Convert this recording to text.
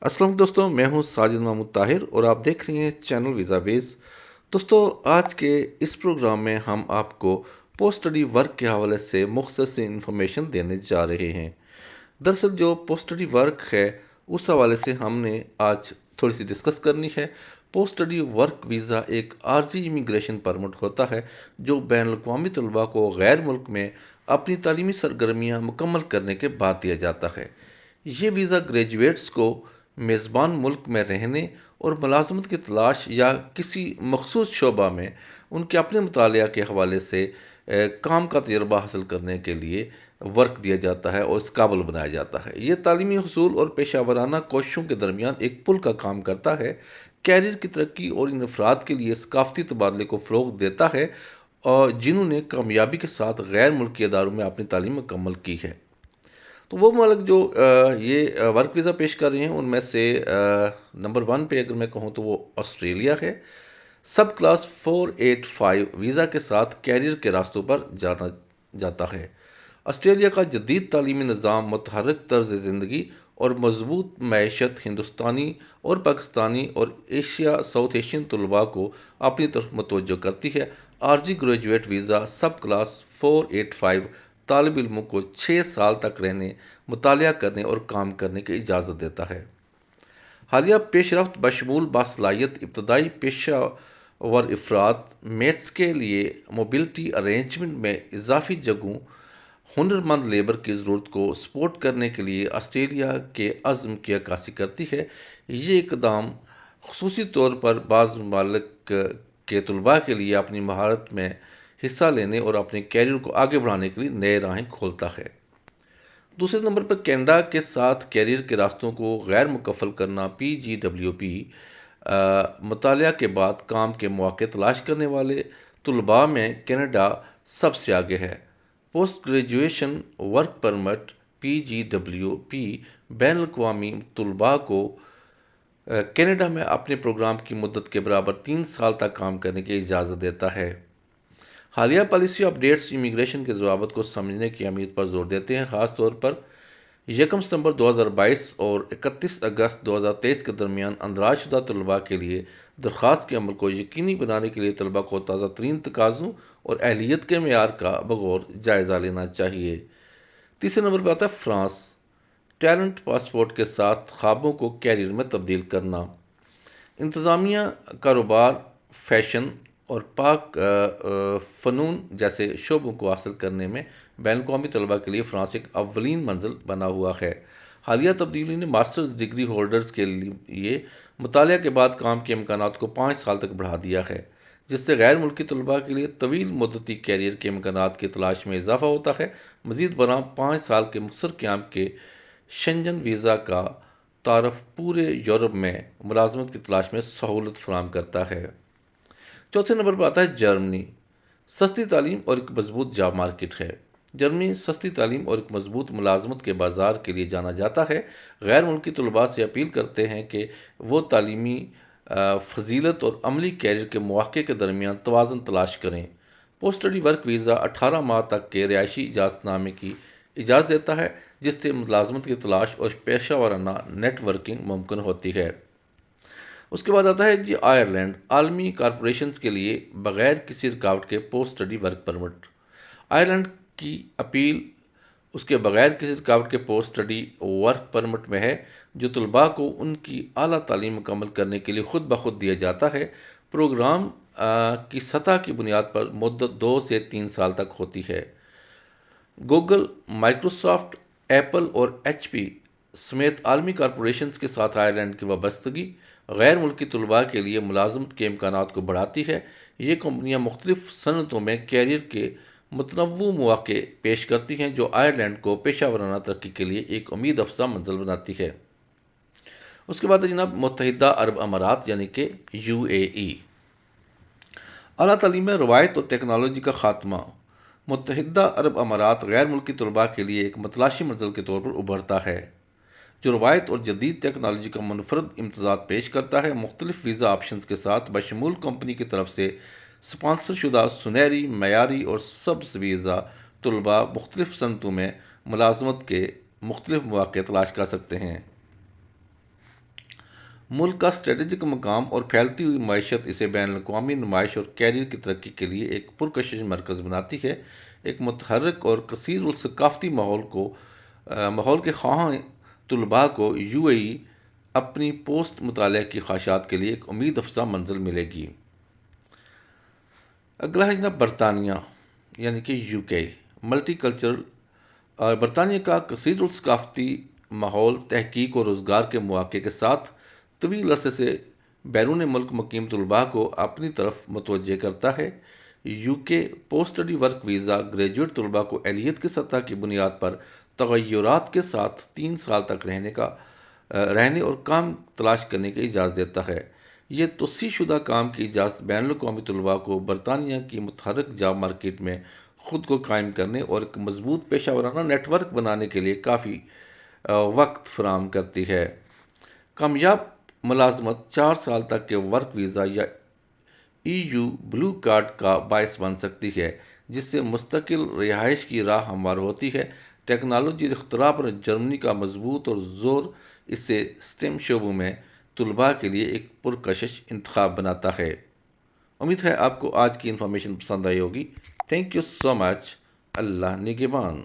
السلام علیکم دوستوں، میں ہوں ساجد محمود طاہر اور آپ دیکھ رہے ہیں چینل ویزا بیس۔ دوستوں، آج کے اس پروگرام میں ہم آپ کو پوسٹ اسٹڈی ورک کے حوالے سے مختصر انفارمیشن دینے جا رہے ہیں۔ دراصل جو پوسٹ اسٹڈی ورک ہے اس حوالے سے ہم نے آج تھوڑی سی ڈسکس کرنی ہے۔ پوسٹ اسٹڈی ورک ویزا ایک عارضی امیگریشن پرمٹ ہوتا ہے جو بین الاقوامی طلباء کو غیر ملک میں اپنی تعلیمی سرگرمیاں مکمل کرنے کے بعد دیا جاتا ہے۔ یہ ویزا گریجویٹس کو میزبان ملک میں رہنے اور ملازمت کی تلاش یا کسی مخصوص شعبہ میں ان کے اپنے مطالعہ کے حوالے سے کام کا تجربہ حاصل کرنے کے لیے ورک دیا جاتا ہے اور اس قابل بنایا جاتا ہے۔ یہ تعلیمی حصول اور پیشہ ورانہ کوششوں کے درمیان ایک پل کا کام کرتا ہے، کیریئر کی ترقی اور ان افراد کے لیے ثقافتی تبادلے کو فروغ دیتا ہے اور جنہوں نے کامیابی کے ساتھ غیر ملکی اداروں میں اپنی تعلیم مکمل کی ہے۔ تو وہ ملک جو یہ ورک ویزا پیش کر رہے ہیں ان میں سے نمبر 1 پہ اگر میں کہوں تو وہ آسٹریلیا ہے۔ سب کلاس 485 ویزا کے ساتھ کیریئر کے راستوں پر جانا جاتا ہے۔ آسٹریلیا کا جدید تعلیمی نظام متحرک طرز زندگی اور مضبوط معیشت ہندوستانی اور پاکستانی اور ساؤتھ ایشین طلباء کو اپنی طرف متوجہ کرتی ہے۔ عارضی گریجویٹ ویزا سب کلاس 485 طالب علموں کو 6 سال تک رہنے، مطالعہ کرنے اور کام کرنے کی اجازت دیتا ہے۔ حالیہ پیش رفت بشمول باصلاحیت ابتدائی پیشہ ور افراد میٹس کے لیے موبلٹی ارینجمنٹ میں اضافی جگہوں، ہنر مند لیبر کی ضرورت کو سپورٹ کرنے کے لیے آسٹریلیا کے عزم کی عکاسی کرتی ہے۔ یہ اقدام خصوصی طور پر بعض ممالک کے طلباء کے لیے اپنی مہارت میں حصہ لینے اور اپنے کیریئر کو آگے بڑھانے کے لیے نئے راہیں کھولتا ہے۔ دوسرے نمبر پر کینیڈا کے ساتھ کیریئر کے راستوں کو غیر مکفل کرنا PGWP مطالعہ کے بعد کام کے مواقع تلاش کرنے والے طلباء میں کینیڈا سب سے آگے ہے۔ Post graduation work permit PGWP بین الاقوامی طلباء کو کینیڈا میں اپنے پروگرام کی مدت کے برابر 3 سال تک کام کرنے کی اجازت دیتا ہے۔ حالیہ پالیسی اپڈیٹس امیگریشن کے ضوابط کو سمجھنے کی اہمیت پر زور دیتے ہیں، خاص طور پر 1 ستمبر 2022 اور 31 اگست 2023 کے درمیان اندراج شدہ طلباء کے لیے درخواست کے عمل کو یقینی بنانے کے لیے طلباء کو تازہ ترین تقاضوں اور اہلیت کے معیار کا بغور جائزہ لینا چاہیے۔ تیسرے نمبر پر آتا ہے فرانس۔ ٹیلنٹ پاسپورٹ کے ساتھ خوابوں کو کیریئر میں تبدیل کرنا۔ انتظامیہ، کاروبار، فیشن اور پاک فنون جیسے شعبوں کو حاصل کرنے میں بین الاقوامی طلباء کے لیے فرانس ایک اولین منزل بنا ہوا ہے۔ حالیہ تبدیلی نے ماسٹرز ڈگری ہولڈرز کے لیے مطالعہ کے بعد کام کے امکانات کو 5 سال تک بڑھا دیا ہے، جس سے غیر ملکی طلباء کے لیے طویل مدتی کیریئر کے امکانات کی تلاش میں اضافہ ہوتا ہے۔ مزید برآں 5 سال کے مختصر قیام کے شنجن ویزا کا تعارف پورے یورپ میں ملازمت کی تلاش میں سہولت فراہم کرتا ہے۔ چوتھے نمبر پر آتا ہے جرمنی۔ سستی تعلیم اور ایک مضبوط جاب مارکیٹ ہے۔ جرمنی سستی تعلیم اور ایک مضبوط ملازمت کے بازار کے لیے جانا جاتا ہے۔ غیر ملکی طلباء سے اپیل کرتے ہیں کہ وہ تعلیمی فضیلت اور عملی کیریئر کے مواقع کے درمیان توازن تلاش کریں۔ پوسٹ اسٹڈی ورک ویزا 18 ماہ تک کے رہائشی اجازت نامے کی اجازت دیتا ہے، جس سے ملازمت کی تلاش اور پیشہ ورانہ نیٹ ورکنگ ممکن ہوتی ہے۔ اس کے بعد آتا ہے آئرلینڈ۔ عالمی کارپوریشنز کے لیے بغیر کسی رکاوٹ کے post study work permit. Ireland کی اپیل اس کے بغیر کسی رکاوٹ کے پوسٹ اسٹڈی ورک پرمٹ میں ہے، جو طلباء کو ان کی اعلیٰ تعلیم مکمل کرنے کے لیے خود بخود دیا جاتا ہے۔ پروگرام کی سطح کی بنیاد پر مدت 2 سے 3 سال تک ہوتی ہے۔ گوگل، مائیکروسافٹ، ایپل اور HP سمیت عالمی کارپوریشنز کے ساتھ آئرلینڈ کی وابستگی غیر ملکی طلباء کے لیے ملازمت کے امکانات کو بڑھاتی ہے۔ یہ کمپنیاں مختلف صنعتوں میں کیریئر کے متنوع مواقع پیش کرتی ہیں، جو آئرلینڈ کو پیشہ ورانہ ترقی کے لیے ایک امید افزا منزل بناتی ہے۔ اس کے بعد ہے جناب متحدہ عرب امارات یعنی کہ UAE۔ اعلیٰ تعلیم میں روایت اور ٹیکنالوجی کا خاتمہ۔ متحدہ عرب امارات غیر ملکی طلباء کے لیے ایک متلاشی منزل کے طور پر ابھرتا ہے، جو روایت اور جدید ٹیکنالوجی کا منفرد امتزاج پیش کرتا ہے۔ مختلف ویزا آپشنز کے ساتھ بشمول کمپنی کی طرف سے سپانسر شدہ سنہری، معیاری اور سبز ویزا طلباء مختلف صنعتوں میں ملازمت کے مختلف مواقع تلاش کر سکتے ہیں۔ ملک کا اسٹریٹجک مقام اور پھیلتی ہوئی معیشت اسے بین الاقوامی نمائش اور کیریئر کی ترقی کے لیے ایک پرکشش مرکز بناتی ہے۔ ایک متحرک اور کثیر الثقافتی ماحول کے خواہاں طلباء کو یو اے ای اپنی پوسٹ مطالعہ کی خواہشات کے لیے ایک امید افزا منزل ملے گی۔ اگلا ہے جناب برطانیہ یعنی کہ یو کے۔ ملٹی کلچرل اور برطانیہ کا کثیر الثقافتی ماحول تحقیق اور روزگار کے مواقع کے ساتھ طویل عرصے سے بیرون ملک مقیم طلباء کو اپنی طرف متوجہ کرتا ہے۔ یو کے post study work visa graduate طلباء کو اہلیت کی سطح کی بنیاد پر تغیرات کے ساتھ 3 سال تک رہنے اور کام تلاش کرنے کی اجازت دیتا ہے۔ یہ توسیع شدہ کام کی اجازت بین الاقوامی طلباء کو برطانیہ کی متحرک جاب مارکیٹ میں خود کو قائم کرنے اور ایک مضبوط پیشہ ورانہ نیٹ ورک بنانے کے لیے کافی وقت فراہم کرتی ہے۔ کامیاب ملازمت 4 سال تک کے ورک ویزا یا ای یو بلو کارڈ کا باعث بن سکتی ہے، جس سے مستقل رہائش کی راہ ہموار ہوتی ہے۔ ٹیکنالوجی اور اختراع پر جرمنی کا مضبوط اور زور اسے اسٹیم شعبوں میں طلباء کے لیے ایک پرکشش انتخاب بناتا ہے۔ امید ہے آپ کو آج کی انفارمیشن پسند آئی ہوگی۔ تھینک یو سو مچ۔ اللہ نگہبان۔